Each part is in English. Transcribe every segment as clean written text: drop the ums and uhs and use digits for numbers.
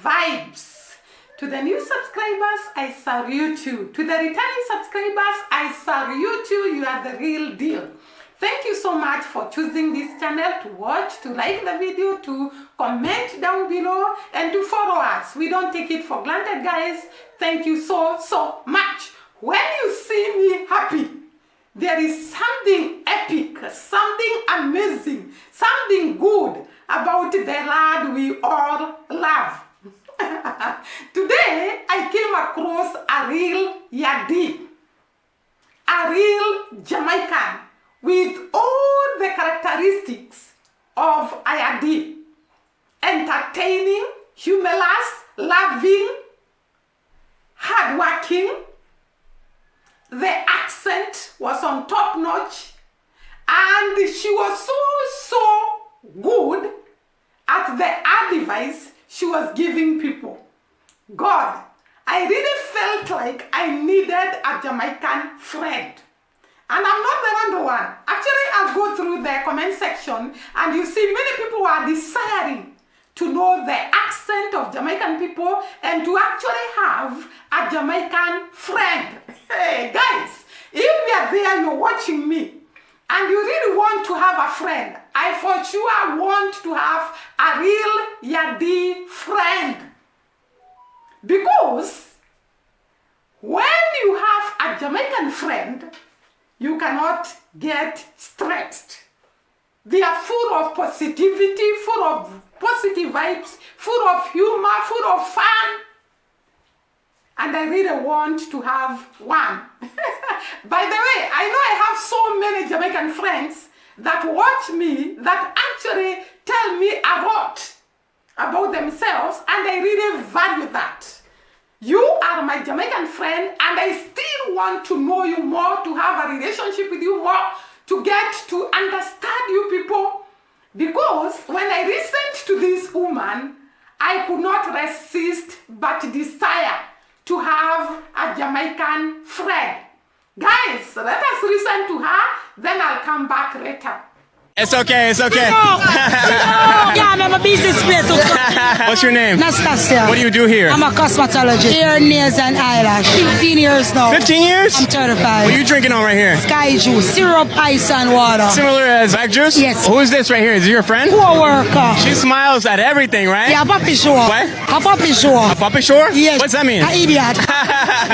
vibes. To the new subscribers, I salute you. To the returning subscribers, I salute you. You are the real deal. Thank you so much for choosing this channel to watch, to like the video, to comment down below, and to follow us. We don't take it for granted, guys. Thank you so much. When you see me happy, there is something epic, something amazing, something good about the lad we all love. Today, I came across a real Yadi, a real Jamaican, with all the characteristics of a Yadi. Entertaining, humorous, loving, hardworking. The accent was on top notch, and she was so good at the advice she was giving people. God, I really felt like I needed a Jamaican friend. And I'm not the only one. Actually, I'll go through the comment section and you see many people are desiring to know the accent of Jamaican people and to actually have a Jamaican friend. Hey guys, if you are there, you're watching me, and you really want to have a friend, I for sure want to have a real Yadi friend. Because when you have a Jamaican friend, you cannot get stressed. They are full of positivity, full of positive vibes, full of humor, full of fun. And I really want to have one. By the way, I know I have so many Jamaican friends that watch me that actually tell me a lot about themselves, and I really value that. You are my Jamaican friend, and I still want to know you more, to have a relationship with you more, to get to understand you people. Because when I listened to this woman, I could not resist but desire to have a Jamaican friend. Guys, let us listen to her, then I'll come back later. It's okay, it's okay. Yeah, I'm a business place. What's your name? Nastasia. What do you do here? I'm a cosmetologist. Hair, nails, and eyelash. 15 years now. 15 years? I'm 35. What are you drinking on right here? Sky juice, syrup, ice, and water. Similar as back juice? Yes. Who is this right here? Is it your friend? Co-worker. She smiles at everything, right? Yeah, puppy show. What? A puppy show. A puppet shore? Yes. What's that mean? An idiot.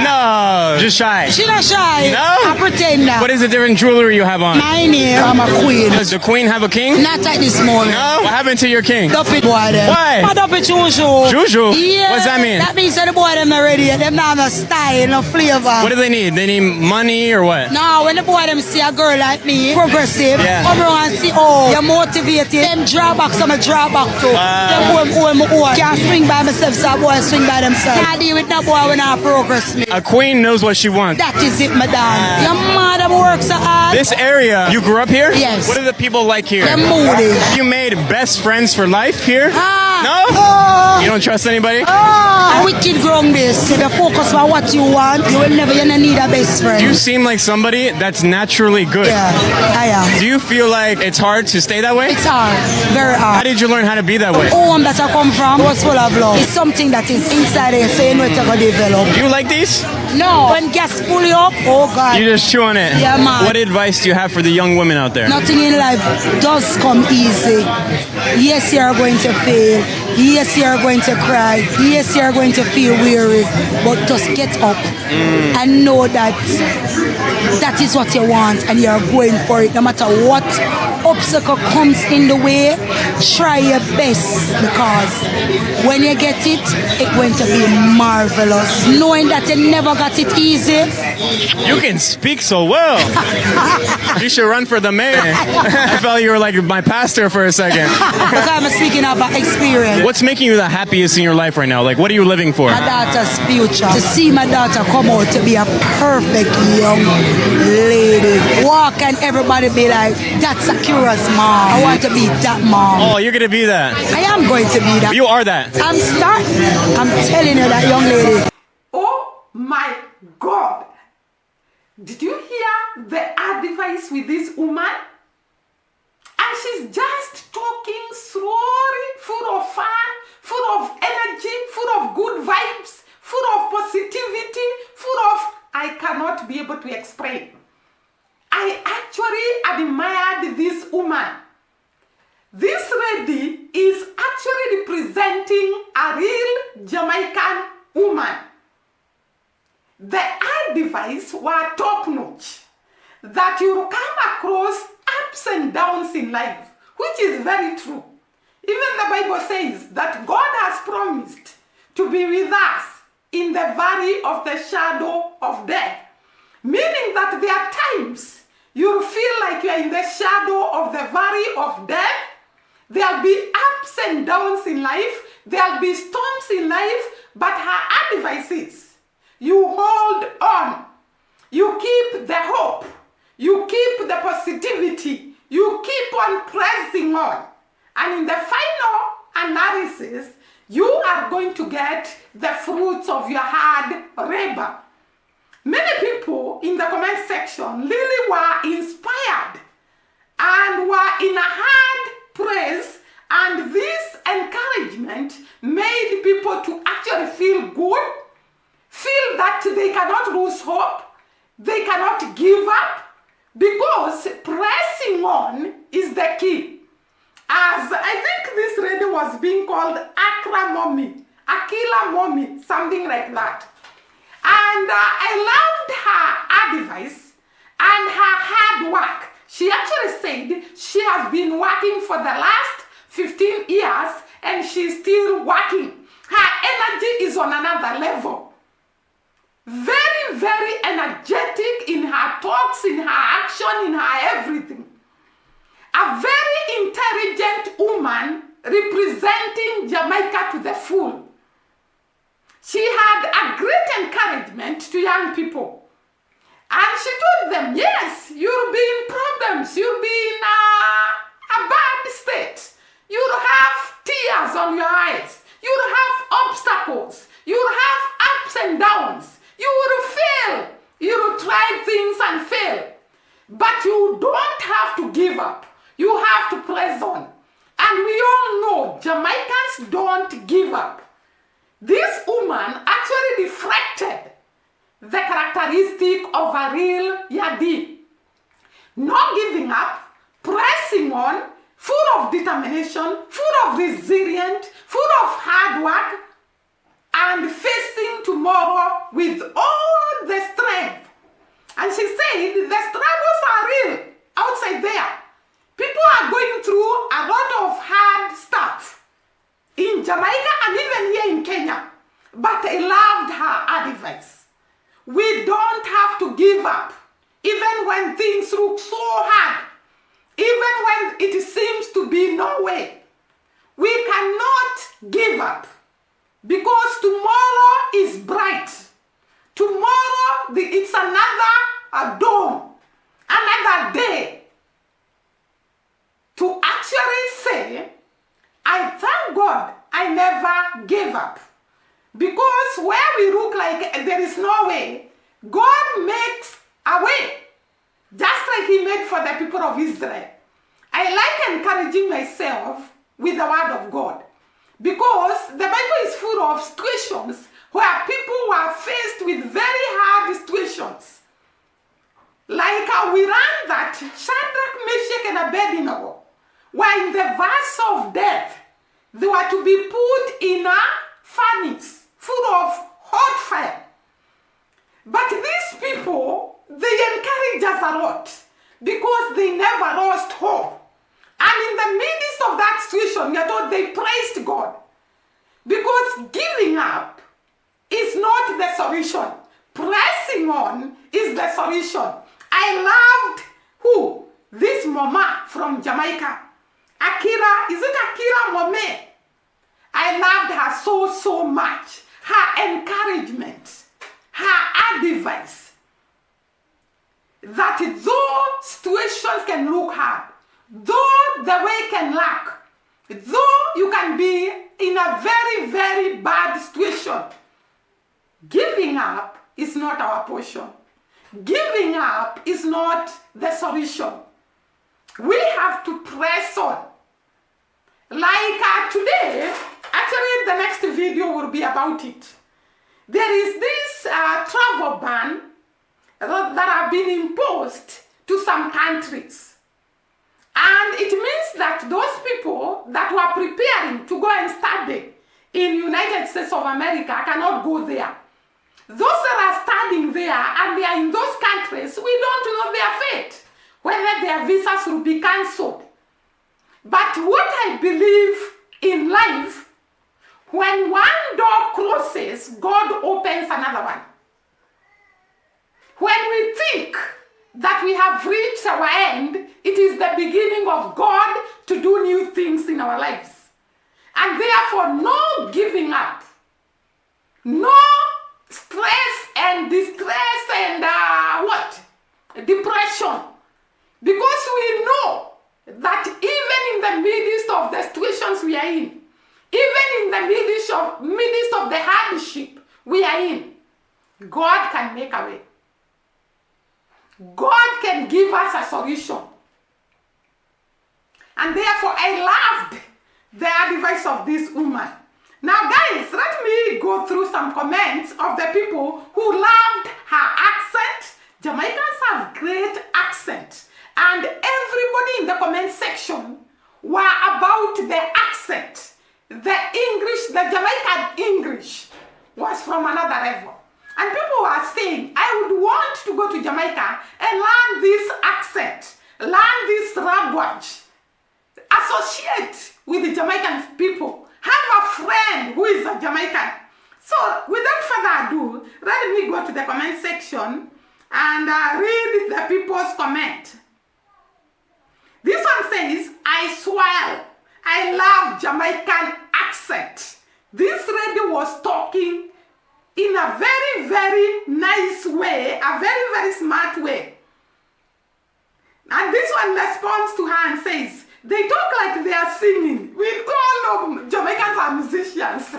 No, just shy. She not shy. No? A pretender. What is the different jewelry you have on? My name, I'm a queen. Does the queen have a king? Not at this moment. No? What happened to your king? Dump it, boy, them. Why? I dump it, juju. Juju? Yeah. What's that mean? That means that the boy them not ready yet. Them not have no style, no flavor. What do they need? They need money or what? No, when the boy them see a girl like me, progressive, Yeah. everyone see, oh, you're motivated. Them draw back, some draw back too. Them boy, can't swing by myself, so a boy swing by themselves. Can't deal with no boy when I progress me. A queen knows what she wants. That is it, madam. Your mother works so hard. This area, you grew up here? Yes. What are the people like here? They're moody. Have you made best friends for life here? No? Oh. You don't trust anybody? Oh. Wicked grown this. If you focus on what you want, you will never need a best friend. You seem like somebody that's naturally good. Yeah, I am. Do you feel like it's hard to stay that way? It's hard, very How hard. did you learn how to be that way? Home that I come from was full of love. It's something that is inside there, so you know it's going to develop. Do you like these? No, when gas pull you up, oh God. You just chew on it? Yeah, man. What advice do you have for the young women out there? Nothing in life does come easy. Yes, you are going to fail. Yes, you are going to cry. Yes, you are going to feel weary. But just get up and know that that is what you want and you are going for it. No matter what obstacle comes in the way, try your best, because when you get it, it's going to be marvelous. Knowing that you never got it easy. You can speak so well. You should run for the mayor. I felt you were like my pastor for a second. Because I'm speaking about experience. What's making you the happiest in your life right now? Like, what are you living for? My daughter's future. To see my daughter come out to be a perfect young lady. Walk and everybody be like, that's Akira's mom. I want to be that mom. Oh, you're gonna be that. I am going to be that. You are that. I'm starting. I'm telling you, that young lady. Oh my God. Did you hear the advice with this woman? And she's just talking slowly, full of fun, full of energy. to explain. I actually admired this woman. This lady is actually representing a real Jamaican woman. The advice were top-notch, that you come across ups and downs in life, which is very true. Even the Bible says that God has promised to be with us in the valley of the shadow of death, meaning that there are times you'll feel like you're in the shadow of the valley of death. There'll be ups and downs in life, there'll be storms in life, but her advice is, you hold on, you keep the hope, you keep the positivity, you keep on pressing on. And in the final analysis, you are going to get the fruits of your hard labor. Many people in the comment section really were inspired and were in a hard praise, and this encouragement made people to actually feel good, feel that they cannot lose hope, they cannot give up, because pressing on is the key. As I think this lady was being called Akila Mommy, something like that. And I loved her advice and her hard work. She actually said she has been working for the last 15 years and she's still working. Her energy is on another level. Very, very energetic in her talks, in her action, in her everything. A very intelligent woman representing Jamaica to the full. She had a great encouragement to young people. And she told them, yes, you'll be in problems, you'll be in a bad state. You'll have tears on your eyes. You'll have obstacles. You'll have ups and downs. You will fail. You will try things and fail. But you don't have to give up. You have to press on. And we all know Jamaicans don't give up. This woman actually reflected the characteristic of a real Yadi. Not giving up, pressing on, full of determination, full of resilience, full of hard work, and facing tomorrow with all the strength. And she said the struggles are real outside there. People are going through a lot of hard stuff in Jamaica and even here in Kenya. But I loved her advice. We don't have to give up, even when things look so hard, even when it seems to be no way. We cannot give up, because tomorrow is bright. Tomorrow, it's another dawn, another day. To actually say, I thank God I never gave up. Because where we look like there is no way, God makes a way. Just like he made for the people of Israel. I like encouraging myself with the word of God. Because the Bible is full of situations where people were faced with very hard situations. Like we learned that Shadrach, Meshach, and Abednego were in the verse of death. They were to be put in a furnace full of hot fire. But these people, they encourage us a lot because they never lost hope. And in the midst of that situation, we are told they praised God. Because giving up is not the solution. Pressing on is the solution. I loved who? This mama from Jamaica. Akira, is it Akira Mome? I loved her so much. Her encouragement, her advice. That though situations can look hard, though the way can lack, though you can be in a very, very bad situation, giving up is not our portion. Giving up is not the solution. We have to press on. Like today, actually the next video will be about it. There is this travel ban that have been imposed to some countries. And it means that those people that were preparing to go and study in United States of America cannot go there. Those that are studying there and they are in those countries, we don't know their fate, whether their visas will be cancelled. But what I believe in life, when one door closes, God opens another one. When we think that we have reached our end, it is the beginning of God to do new things in our lives. And therefore, no giving up, no stress and distress and depression. Because we know that even in the midst of the situations we are in, even in the midst of the hardship we are in, God can make a way. God can give us a solution. And therefore, I loved the advice of this woman. Now, guys, let me go through some comments of the people who loved her accent. Jamaicans have great accent. And everybody in the comment section were about the accent. The English, the Jamaican English was from another level. And people were saying, I would want to go to Jamaica and learn this accent, learn this language, associate with the Jamaican people, have a friend who is a Jamaican. So without further ado, let me go to the comment section and read the people's comment. This one says, I swear, I love Jamaican accent. This lady was talking in a very, very nice way, a very, very smart way. And this one responds to her and says, they talk like they are singing. We all know Jamaicans are musicians.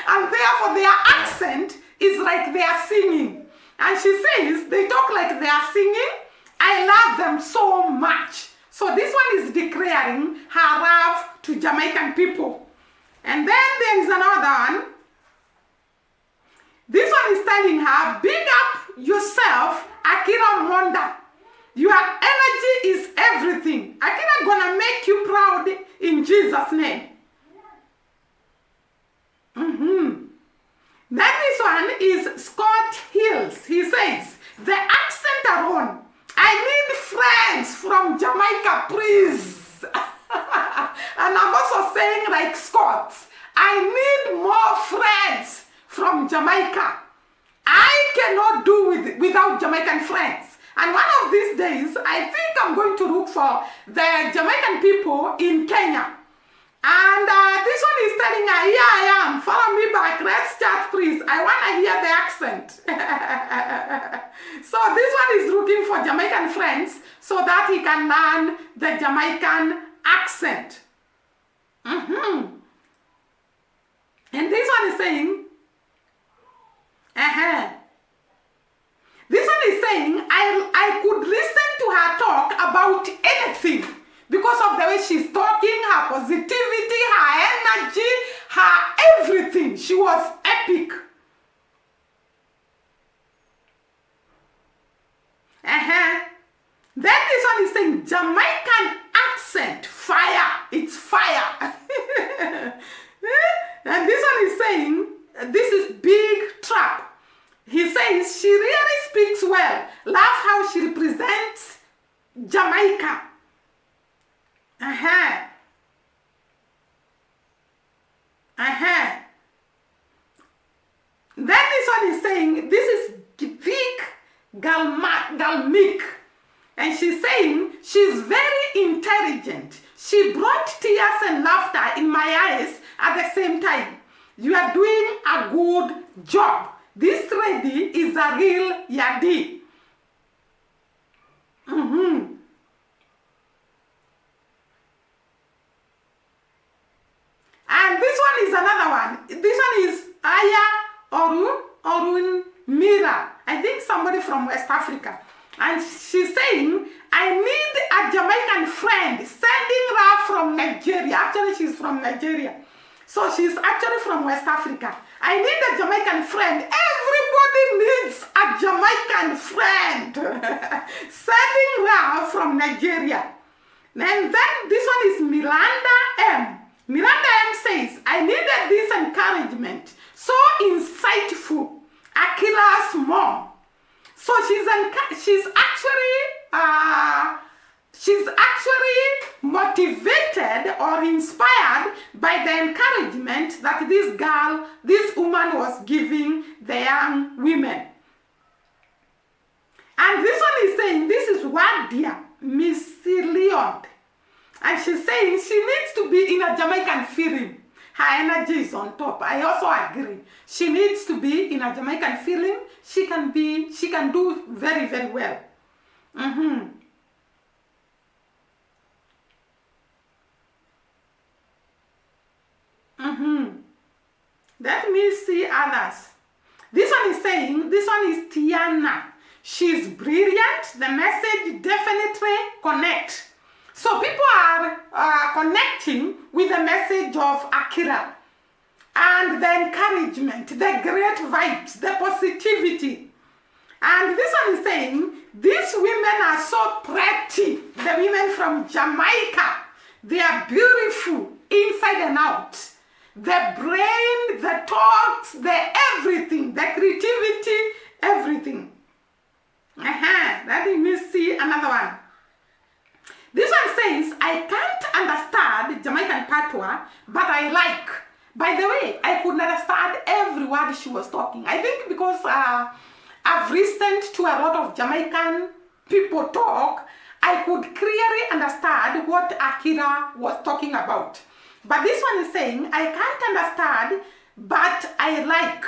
And therefore their accent is like they are singing. And she says, they talk like they are singing. I love them so much. So this one is declaring her love to Jamaican people. And then there is another one. This one is telling her, big up yourself, Akira Monda. Your energy is everything. Akira gonna make you proud in Jesus' name. Then this one is Scott Hills. He says, the accent alone, I need friends from Jamaica, please. And I'm also saying like Scott, I need more friends from Jamaica. I cannot do without Jamaican friends. And one of these days, I think I'm going to look for the Jamaican people in Kenya. And this one is telling her, here I am, follow me back, let's chat please. I want to hear the accent. So this one is looking for Jamaican friends so that he can learn the Jamaican accent. And this one is saying, this one is saying, I could listen to her talk about anything because of the way she's talking, her positivity, her energy, her everything. She was epic. Then this one is saying, Jamaican accent, fire, it's fire. And this one is saying, this is big trap. He says, she really speaks well. Love how she represents Jamaica. Then this one is saying, this is Vic Galmic. And she's saying, she's very intelligent. She brought tears and laughter in my eyes at the same time. You are doing a good job. This lady is a real yadi. And this one is another one. This one is Aya Orun Mira. I think somebody from West Africa. And she's saying, I need a Jamaican friend sending her from Nigeria. Actually, she's from Nigeria. So she's actually from West Africa. I need a Jamaican friend. Everybody Somebody needs a Jamaican friend. Sending her from Nigeria. And then this one is Miranda M. Miranda M says, I needed this encouragement. So insightful. Akila's mom. So she's actually motivated or inspired by the encouragement that this woman was giving the young women. And this one is saying, this is Wadia Missy Leon. And she's saying she needs to be in a Jamaican film. Her energy is on top. I also agree. She needs to be in a Jamaican film. She can do very, very well. Let me see others. This one is saying, this one is Tiana. She's brilliant. The message definitely connects. So people are connecting with the message of Akira and the encouragement, the great vibes, the positivity. And this one is saying, these women are so pretty. The women from Jamaica, they are beautiful inside and out. The brain, the talks, the everything, the creativity, everything. Let me see another one. This one says, I can't understand Jamaican patois, but I like. By the way, I couldn't understand every word she was talking. I think because I've listened to a lot of Jamaican people talk, I could clearly understand what Akira was talking about. But this one is saying, I can't understand, but I like.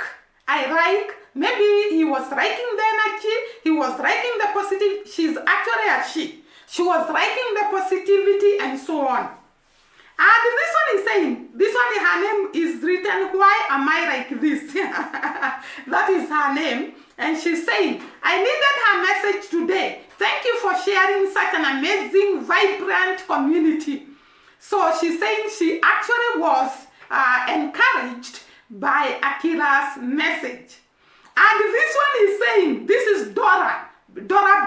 Maybe he was liking the energy, he was liking the positive. She's actually a she. She was liking the positivity and so on. And this one is saying, this one, her name is written, why am I like this? That is her name. And she's saying, I needed her message today. Thank you for sharing such an amazing, vibrant community. So she's saying she actually was encouraged by Akira's message. And this one is saying, this is Dora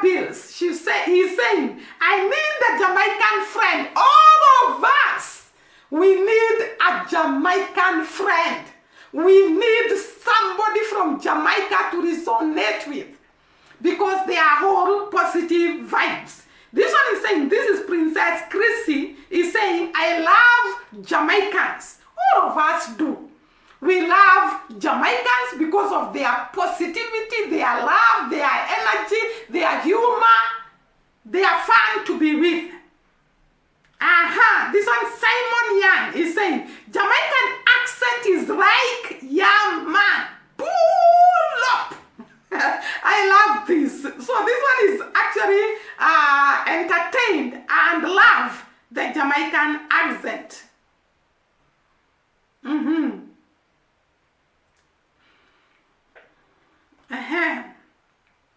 Bills. He's saying, I need a Jamaican friend. All of us, we need a Jamaican friend. We need somebody from Jamaica to resonate with because they are all positive vibes. This one is saying, this is Princess Chrissy, is saying, I love Jamaicans. All of us do. We love Jamaicans because of their positivity, their love, their energy, their humor. They are fun to be with. This one, Simon Young, is saying, Jamaican accent is like, yeah, man, pull up. I love this. So this one is actually entertained and love the Jamaican accent.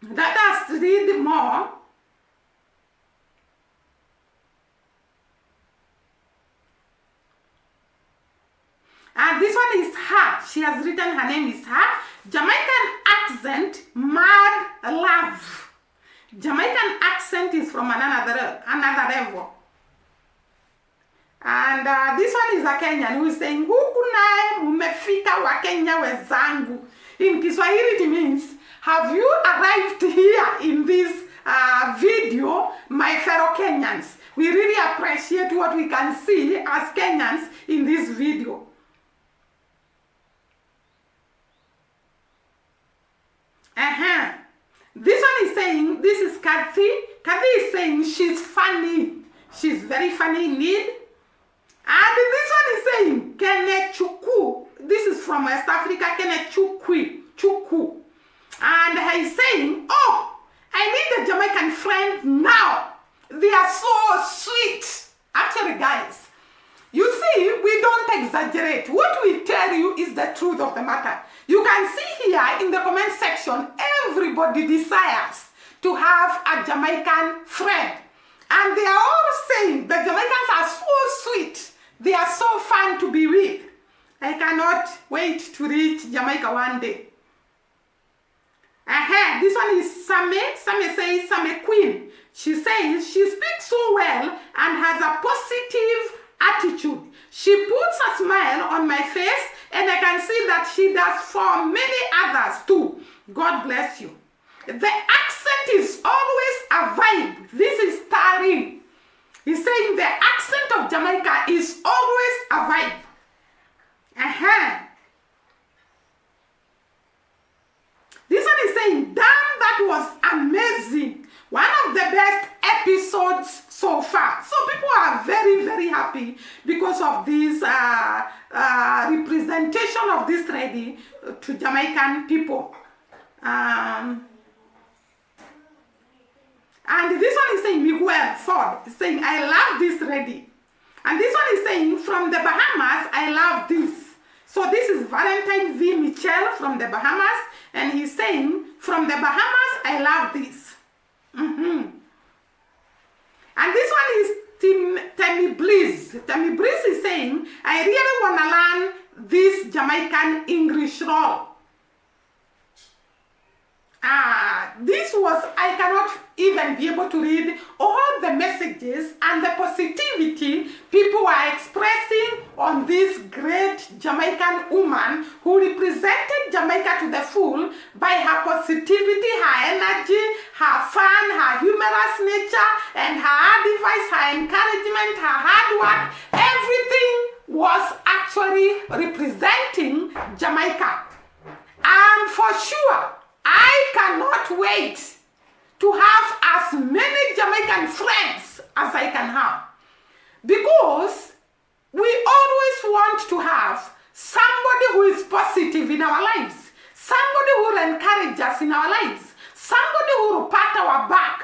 Let us read more. And this one is her. She has written, her name is her. Jamaican accent, mad love. Jamaican accent is from another level. And this one is a Kenyan who is saying, huku nae mumefika wa Kenya wezangu. In Kiswahili it means, have you arrived here in this video, my fellow Kenyans? We really appreciate what we can see as Kenyans in this video. This one is saying, this is Kathy. Kathy is saying she's funny. She's very funny indeed. And this one is saying, Kenechuku. This is from West Africa, Chuku. And he's saying, oh, I need a Jamaican friend now. They are so sweet. Actually, guys, you see, we don't exaggerate. What we tell you is the truth of the matter. You can see here in the comment section, everybody desires to have a Jamaican friend. And they are all saying the Jamaicans are so sweet. They are so fun to be with. I cannot wait to reach Jamaica one day. This one is Same. Same says, Same Queen. She says she speaks so well and has a positive attitude. She puts a smile on my face, and I can see that she does for many others too. God bless you. The accent is always a vibe. This is Tarin. He's saying the accent of Jamaica is always a vibe. This one is saying, damn, that was amazing. One of the best episodes so far. So people are very, very happy because of this representation of this lady to Jamaican people. And this one is saying, Miguel Ford is saying, I love this lady. And this one is saying, from the Bahamas, I love this. So this is Valentine V. Michel from the Bahamas. And he's saying, from the Bahamas, I love this. And this one is Tammy Breeze. Tammy Breeze is saying, I really want to learn this Jamaican English roll. This was, I cannot even be able to read all the messages and the positivity people are expressing on this great Jamaican woman who represented Jamaica to the full by her positivity, her energy, her fun, her humorous nature, and her advice, her encouragement, her hard work. Everything was actually representing Jamaica. And for sure, I cannot wait to have as many Jamaican friends as I can have, because we always want to have somebody who is positive in our lives, somebody who will encourage us in our lives, somebody who will pat our back,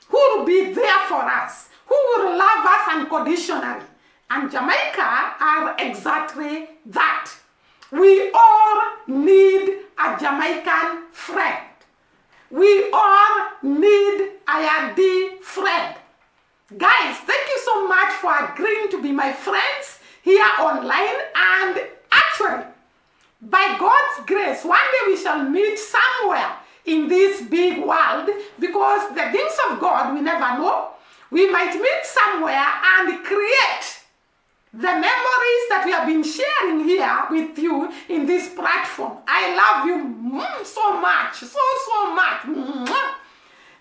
who will be there for us, who will love us unconditionally. And Jamaica are exactly that. We all need a Jamaican friend. We all need a Yadi friend. Guys, thank you so much for agreeing to be my friends here online. And actually, by God's grace, one day we shall meet somewhere in this big world, because the things of God we never know. We might meet somewhere and create the memories that we have been sharing here with you in this platform. I love you so much, so much.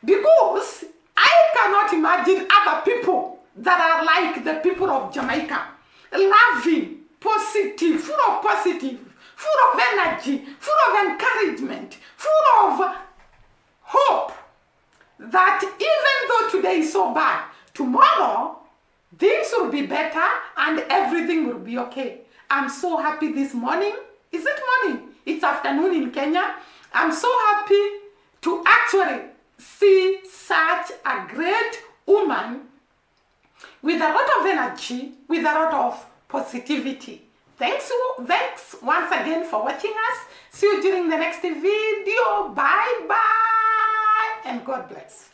Because I cannot imagine other people that are like the people of Jamaica. Loving, positive, full of energy, full of encouragement, full of hope. That even though today is so bad, tomorrow things will be better and everything will be okay. I'm so happy this morning. Is it morning? It's afternoon in Kenya. I'm so happy to actually see such a great woman with a lot of energy, with a lot of positivity. Thanks once again for watching us. See you during the next video. Bye bye and God bless.